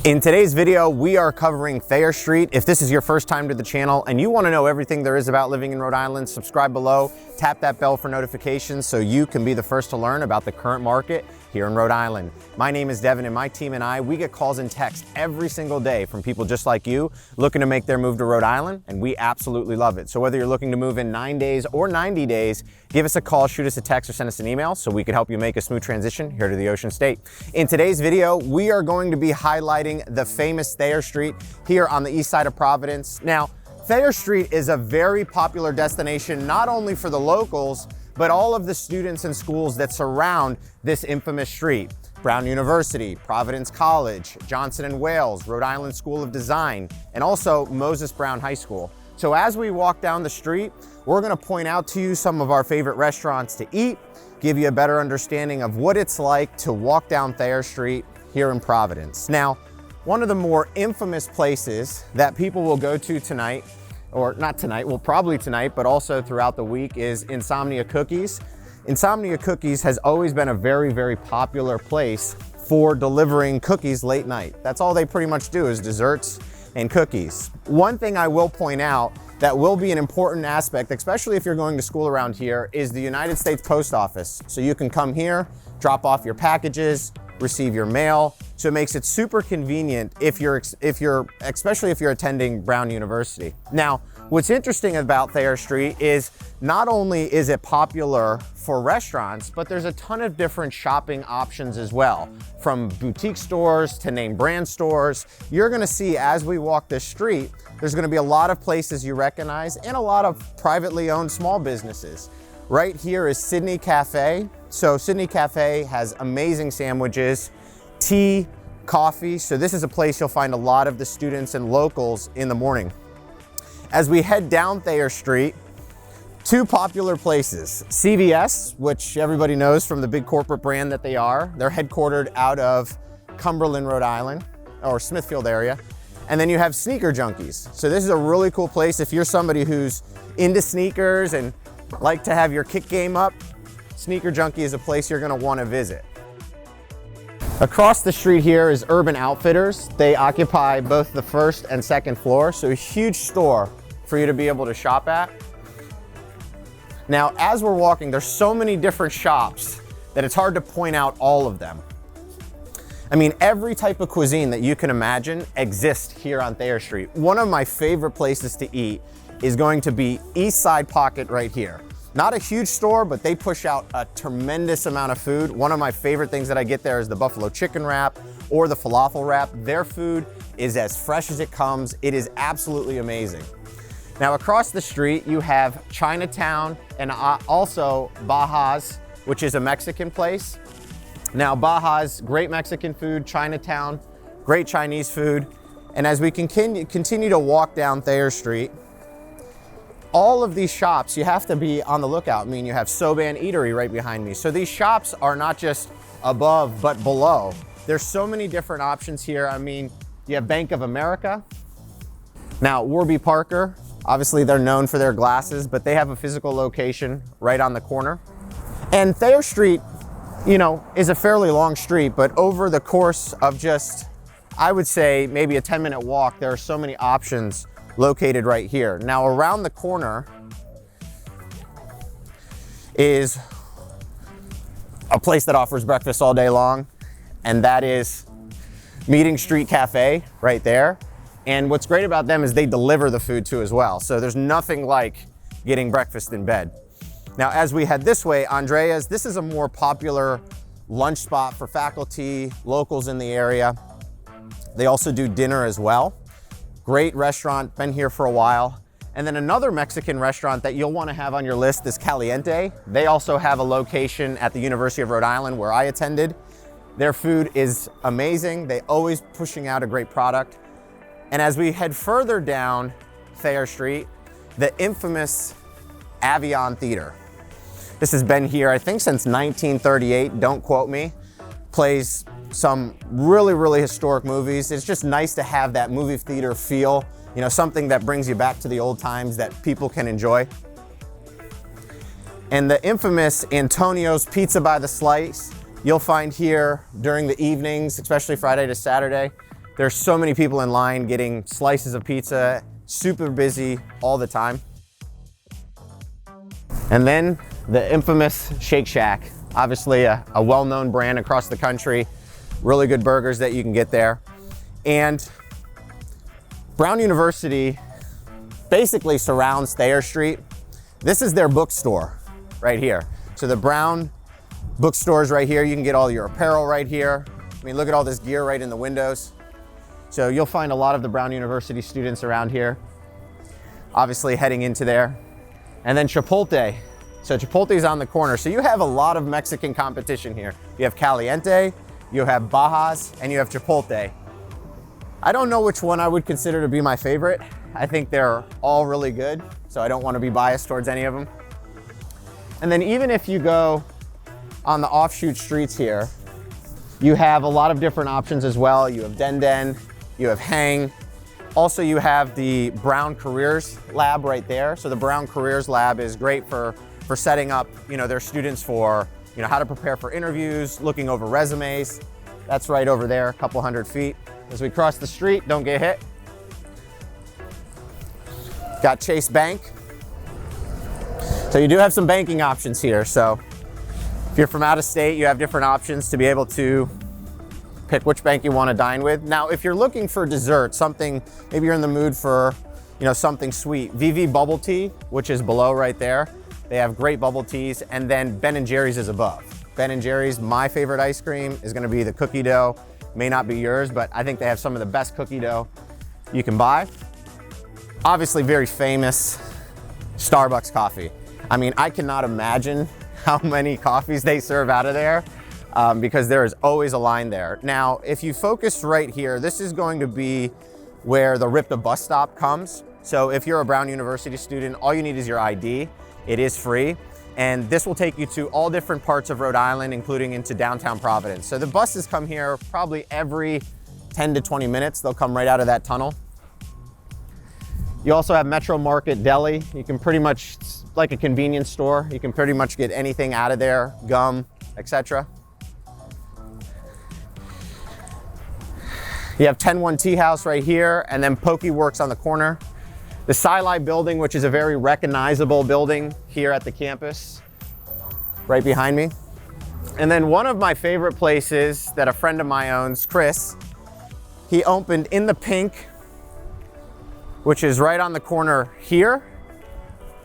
In today's video, we are covering Thayer Street. If this is your first time to the channel and you want to know everything there is about living in Rhode Island, subscribe below, tap that bell for notifications so you can be the first to learn about the current market here in Rhode Island. My name is Devin and my team and I, we get calls and texts every single day from people just like you looking to make their move to Rhode Island, and we absolutely love it. So whether you're looking to move in 9 days or 90 days, give us a call, shoot us a text, or send us an email so we can help you make a smooth transition here to the Ocean State. In today's video, we are going to be highlighting the famous Thayer Street here on the east side of Providence. Now, Thayer Street is a very popular destination, not only for the locals, but all of the students and schools that surround this infamous street. Brown University, Providence College, Johnson & Wales, Rhode Island School of Design, and also Moses Brown High School. So as we walk down the street, we're gonna point out to you some of our favorite restaurants to eat, give you a better understanding of what it's like to walk down Thayer Street here in Providence. Now, one of the more infamous places that people will go to tonight, or not tonight, well, probably tonight, but also throughout the week, is Insomnia Cookies. Insomnia Cookies has always been a very, very popular place for delivering cookies late night. That's all they pretty much do is desserts and cookies. One thing I will point out that will be an important aspect, especially if you're going to school around here, is the United States Post Office. So you can come here, drop off your packages, receive your mail. So it makes it super convenient especially if you're attending Brown University. Now, what's interesting about Thayer Street is not only is it popular for restaurants, but there's a ton of different shopping options as well. From boutique stores to name brand stores, you're gonna see as we walk this street, there's gonna be a lot of places you recognize and a lot of privately owned small businesses. Right here is Sydney Cafe. So Sydney Cafe has amazing sandwiches, tea, coffee. So this is a place you'll find a lot of the students and locals in the morning. As we head down Thayer Street, two popular places, CVS, which everybody knows from the big corporate brand that they are. They're headquartered out of Cumberland, Rhode Island, or Smithfield area. And then you have Sneaker Junkies. So this is a really cool place if you're somebody who's into sneakers and like to have your kick game up. Sneaker Junkie is a place you're gonna wanna visit. Across the street here is Urban Outfitters. They occupy both the first and second floor, so a huge store for you to be able to shop at. Now, as we're walking, there's so many different shops that it's hard to point out all of them. I mean, every type of cuisine that you can imagine exists here on Thayer Street. One of my favorite places to eat is going to be East Side Pocket right here. Not a huge store, but they push out a tremendous amount of food. One of my favorite things that I get there is the buffalo chicken wrap or the falafel wrap. Their food is as fresh as it comes. It is absolutely amazing. Now across the street, you have Chinatown and also Bajas, which is a Mexican place. Now Bajas, great Mexican food, Chinatown, great Chinese food. And as we continue to walk down Thayer Street, all of these shops, you have to be on the lookout. I mean, you have Soban Eatery right behind me. So these shops are not just above, but below. There's so many different options here. I mean, you have Bank of America. Now, Warby Parker, obviously they're known for their glasses, but they have a physical location right on the corner. And Thayer Street, you know, is a fairly long street, but over the course of just, I would say maybe a 10-minute walk, there are so many options located right here. Now around the corner is a place that offers breakfast all day long, and that is Meeting Street Cafe right there. And what's great about them is they deliver the food too as well. So there's nothing like getting breakfast in bed. Now as we head this way, Andreas, this is a more popular lunch spot for faculty, locals in the area. They also do dinner as well. Great restaurant, been here for a while. And then another Mexican restaurant that you'll want to have on your list is Caliente. They also have a location at the University of Rhode Island where I attended. Their food is amazing. They always pushing out a great product. And as we head further down Thayer Street, the infamous Avon Theater. This has been here, I think, since 1938, don't quote me. Plays some really, really historic movies. It's just nice to have that movie theater feel, you know, something that brings you back to the old times that people can enjoy. And the infamous Antonio's Pizza by the Slice, you'll find here during the evenings, especially Friday to Saturday. There's so many people in line getting slices of pizza, super busy all the time. And then the infamous Shake Shack, obviously a well-known brand across the country, really good burgers that you can get there. And Brown University basically surrounds Thayer Street. This is their bookstore right here. So the Brown bookstores right here, you can get all your apparel right here. I mean, look at all this gear right in the windows. So you'll find a lot of the Brown University students around here, obviously heading into there. And then Chipotle. So Chipotle's on the corner. So you have a lot of Mexican competition here. You have Caliente, you have Bajas, and you have Chipotle. I don't know which one I would consider to be my favorite. I think they're all really good, so I don't want to be biased towards any of them. And then even if you go on the offshoot streets here, you have a lot of different options as well. You have Den, you have Hang. Also, you have the Brown Careers Lab right there. So the Brown Careers Lab is great for setting up, their students for, how to prepare for interviews, looking over resumes. That's right over there, a couple 100 feet. As we cross the street, don't get hit. Got Chase Bank. So you do have some banking options here. So if you're from out of state, you have different options to be able to pick which bank you want to dine with. Now, if you're looking for dessert, something, maybe you're in the mood for, something sweet, Vivi bubble tea, which is below right there. They have great bubble teas, and then Ben & Jerry's is above. Ben & Jerry's, my favorite ice cream is gonna be the cookie dough. May not be yours, but I think they have some of the best cookie dough you can buy. Obviously very famous Starbucks coffee. I mean, I cannot imagine how many coffees they serve out of there because there is always a line there. Now, if you focus right here, this is going to be where the RIPTA bus stop comes. So if you're a Brown University student, all you need is your ID. It is free. And this will take you to all different parts of Rhode Island, including into downtown Providence. So the buses come here probably every 10 to 20 minutes. They'll come right out of that tunnel. You also have Metro Market Deli. You can pretty much, it's like a convenience store. You can pretty much get anything out of there, gum, etc. You have 10-1 Tea House right here, and then Pokeworks on the corner. The Sci-Li building, which is a very recognizable building here at the campus, right behind me. And then one of my favorite places that a friend of mine owns, Chris, he opened In the Pink, which is right on the corner here.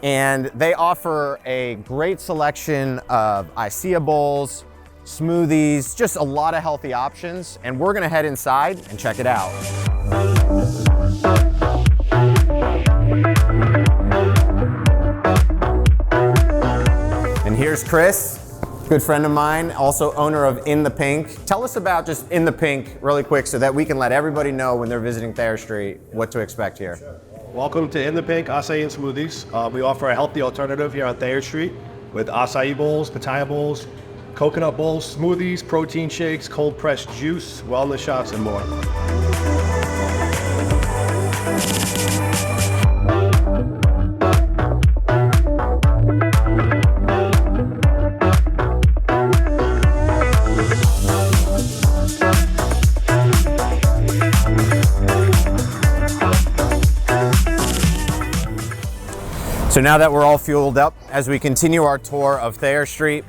And they offer a great selection of Icea bowls, smoothies, just a lot of healthy options. And we're gonna head inside and check it out. And here's Chris, good friend of mine, also owner of In the Pink. Tell us about just In the Pink really quick so that we can let everybody know when they're visiting Thayer Street what to expect here. Sure. Welcome to In the Pink Acai and Smoothies. We offer a healthy alternative here on Thayer Street with acai bowls, pitaya bowls, coconut bowls, smoothies, protein shakes, cold pressed juice, wellness shots, and more. So now that we're all fueled up, as we continue our tour of Thayer Street,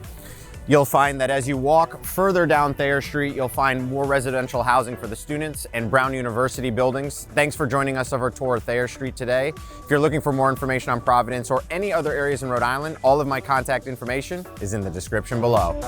you'll find that as you walk further down Thayer Street, you'll find more residential housing for the students and Brown University buildings. Thanks for joining us of our tour of Thayer Street today. If you're looking for more information on Providence or any other areas in Rhode Island, all of my contact information is in the description below.